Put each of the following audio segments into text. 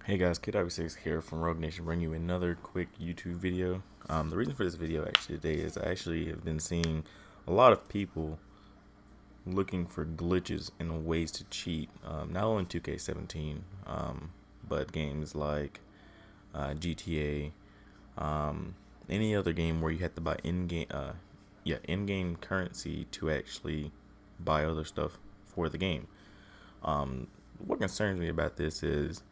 Hey guys, Kid6 here from Rogue Nation, bringing you another quick YouTube video. The reason for this video actually today is I actually have been seeing a lot of people looking for glitches and ways to cheat, not only 2K17, but games like GTA, any other game where you have to buy in-game currency to actually buy other stuff for the game. What concerns me about this is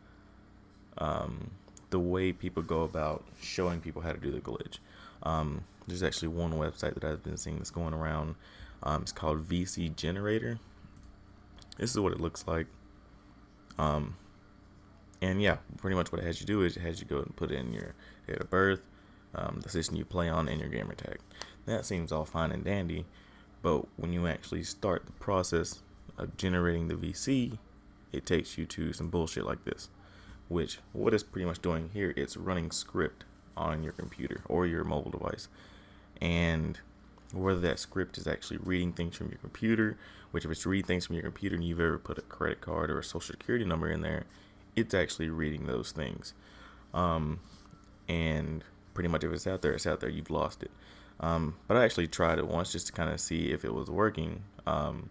the way people go about showing people how to do the glitch. There's actually one website that I've been seeing that's going around. It's called VC Generator. This is what it looks like. And yeah, pretty much what it has you do is it has you go and put in your date of birth, the system you play on, and your gamer tag. That seems all fine and dandy, but when you actually start the process of generating the VC, it takes you to some bullshit like this. Which what it's pretty much doing here, it's running script on your computer or your mobile device, and whether that script is actually reading things from your computer, which if it's reading things from your computer and you've ever put a credit card or a social security number in there, it's actually reading those things. And pretty much if it's out there, you've lost it. But I actually tried it once just to kind of see if it was working. And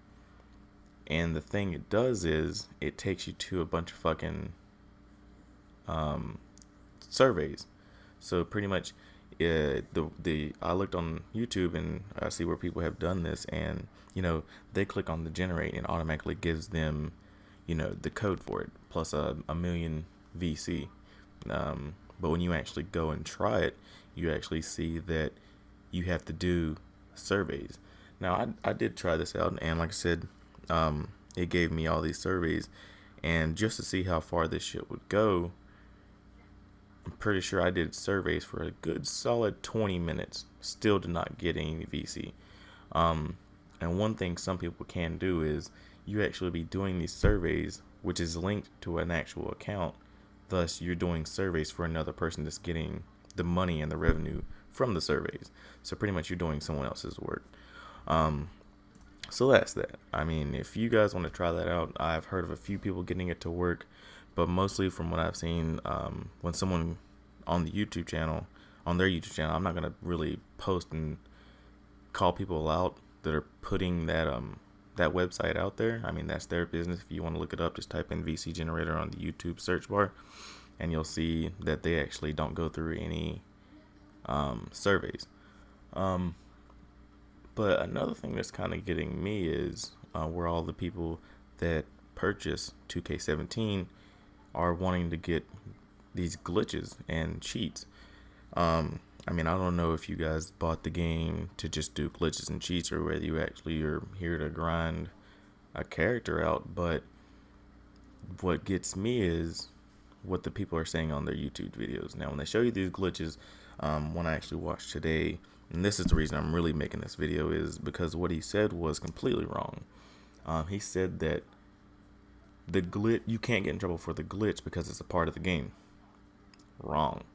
the thing it does is it takes you to a bunch of fucking surveys. So pretty much I looked on YouTube and I see where people have done this, and they click on the generate and automatically gives them the code for it plus a million VC. But when you actually go and try it, you actually see that you have to do surveys. Now I did try this out, and like I said, it gave me all these surveys, and just to see how far this shit would go, I'm pretty sure I did surveys for a good solid 20 minutes. Still did not get any VC. And one thing some people can do is you actually be doing these surveys, which is linked to an actual account. Thus, you're doing surveys for another person that's getting the money and the revenue from the surveys. So pretty much you're doing someone else's work. So that's that. I mean, if you guys want to try that out, I've heard of a few people getting it to work. But mostly from what I've seen, when someone on their YouTube channel, I'm not going to really post and call people out that are putting that website out there. I mean, that's their business. If you want to look it up, just type in VC Generator on the YouTube search bar, and you'll see that they actually don't go through any surveys. But another thing that's kind of getting me is where all the people that purchase 2K17 are wanting to get these glitches and cheats. I mean, I don't know if you guys bought the game to just do glitches and cheats or whether you actually are here to grind a character out, but what gets me is what the people are saying on their YouTube videos. Now, when they show you these glitches, one I actually watched today, and this is the reason I'm really making this video, is because what he said was completely wrong. He said that the glitch, you can't get in trouble for the glitch because it's a part of the game. Wrong.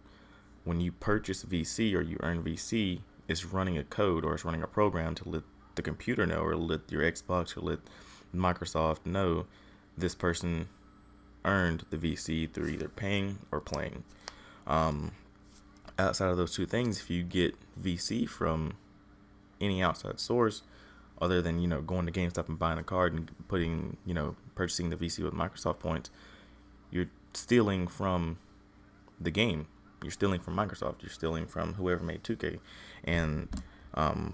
When you purchase VC or you earn VC, it's running a code or it's running a program to let the computer know, or let your Xbox or let Microsoft know this person earned the VC through either paying or playing. Outside of those two things, if you get VC from any outside source, other than going to GameStop and buying a card and purchasing the VC with Microsoft points, you're stealing from the game. You're stealing from Microsoft. You're stealing from whoever made 2K. And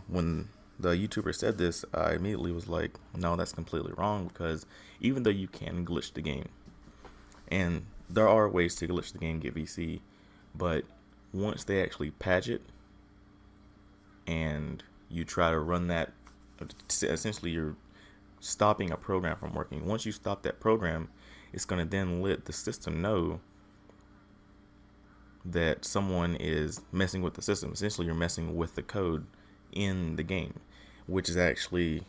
when the YouTuber said this, I immediately was like, no, that's completely wrong, because even though you can glitch the game, and there are ways to glitch the game, get VC, but once they actually patch it and you try to run that, essentially you're stopping a program from working. Once you stop that program, it's going to then let the system know that someone is messing with the system. Essentially, you're messing with the code in the game, which is actually,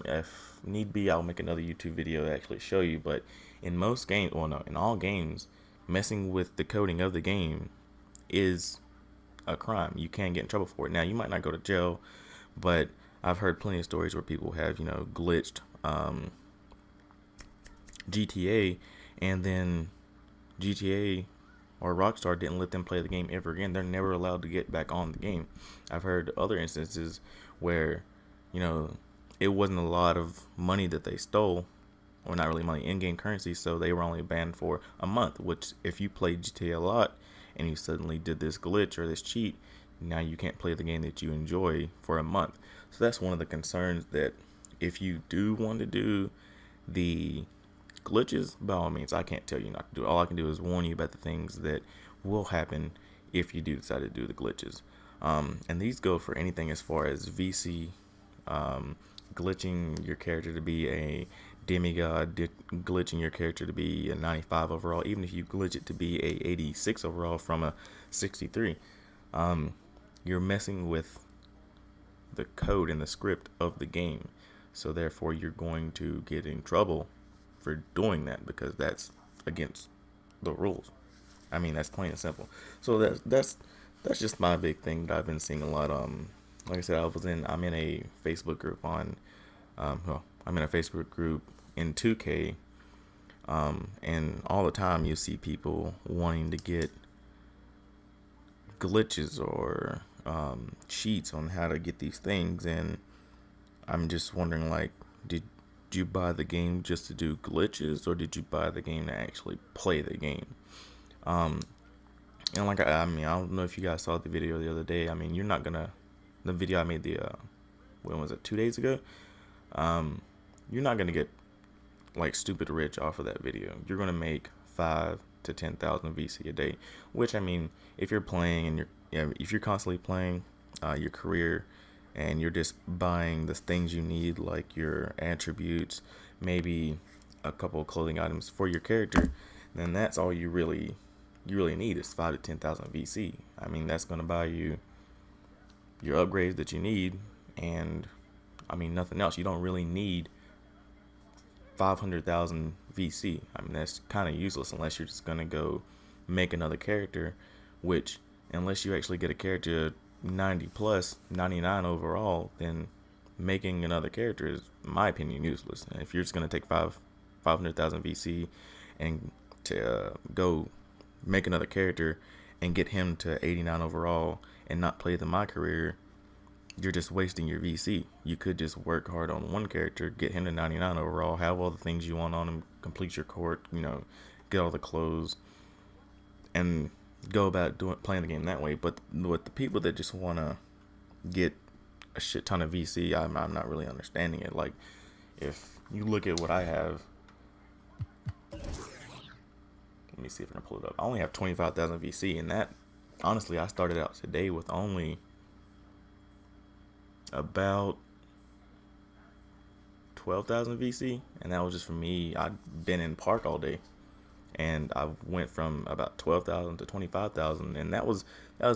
if need be, I'll make another YouTube video to actually show you. But in most games, well, no, in all games, messing with the coding of the game is a crime. You can get in trouble for it. Now, you might not go to jail, but I've heard plenty of stories where people have, glitched GTA, and then GTA or Rockstar didn't let them play the game ever again. They're never allowed to get back on the game. I've heard other instances where, you know, it wasn't a lot of money that they stole, or not really money, in-game currency, so they were only banned for a month, which if you played GTA a lot and you suddenly did this glitch or this cheat, now you can't play the game that you enjoy for a month. So that's one of the concerns, that if you do want to do the glitches, by all means, I can't tell you not to do it. All I can do is warn you about the things that will happen if you do decide to do the glitches. And these go for anything as far as VC, glitching your character to be a demigod, glitching your character to be a 95 overall, even if you glitch it to be a 86 overall from a 63. You're messing with the code and the script of the game, so therefore you're going to get in trouble for doing that, because that's against the rules. I mean, that's plain and simple. So that's just my big thing that I've been seeing a lot. Like I said, I'm in a Facebook group on, well, I'm in a Facebook group in 2K, and all the time you see people wanting to get glitches or cheats on how to get these things, and I'm just wondering, like, did you buy the game just to do glitches, or did you buy the game to actually play the game? And like, I mean, I don't know if you guys saw the video the other day. I mean, you're not gonna, the video I made when was it, 2 days ago? You're not gonna get like stupid rich off of that video. You're gonna make 5 to 10,000 VC a day, which, I mean, if you're playing and if you're constantly playing your career, and you're just buying the things you need, like your attributes, maybe a couple of clothing items for your character, then that's all you really need is 5 to 10,000 VC. I mean, that's gonna buy you your upgrades that you need, and I mean, nothing else. You don't really need 500,000 VC. I mean, that's kind of useless unless you're just gonna go make another character, which, unless you actually get a character 90 plus, 99 overall, then making another character is, in my opinion, useless. And if you're just gonna take 500,000 VC and to go make another character and get him to 89 overall and not play the my career, you're just wasting your VC. You could just work hard on one character, get him to 99 overall, have all the things you want on him, complete your court, get all the clothes, and go about playing the game that way. But with the people that just want to get a shit ton of VC, I'm not really understanding it. Like, if you look at what I have, let me see if I can pull it up. I only have 25,000 VC, and that, honestly, I started out today with only about 12,000 VC, and that was just for me. I'd been in park all day, and I went from about 12,000 to 25,000, and that was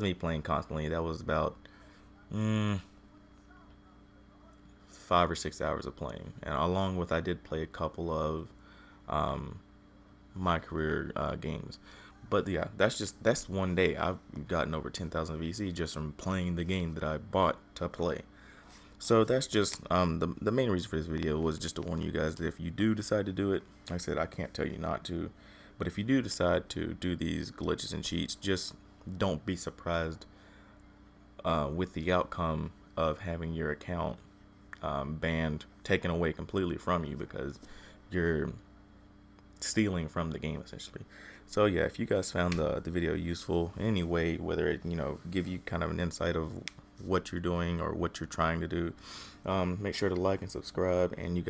me playing constantly. That was about 5 or 6 hours of playing, and along with, I did play a couple of my career games. But yeah, that's one day I've gotten over 10,000 VC just from playing the game that I bought to play. So that's just the main reason for this video was just to warn you guys that if you do decide to do it, like I said, I can't tell you not to, but if you do decide to do these glitches and cheats, just don't be surprised with the outcome of having your account banned, taken away completely from you, because you're stealing from the game, essentially. So yeah, if you guys found the video useful in any way, whether it give you kind of an insight of what you're doing or what you're trying to do, make sure to like and subscribe, and you guys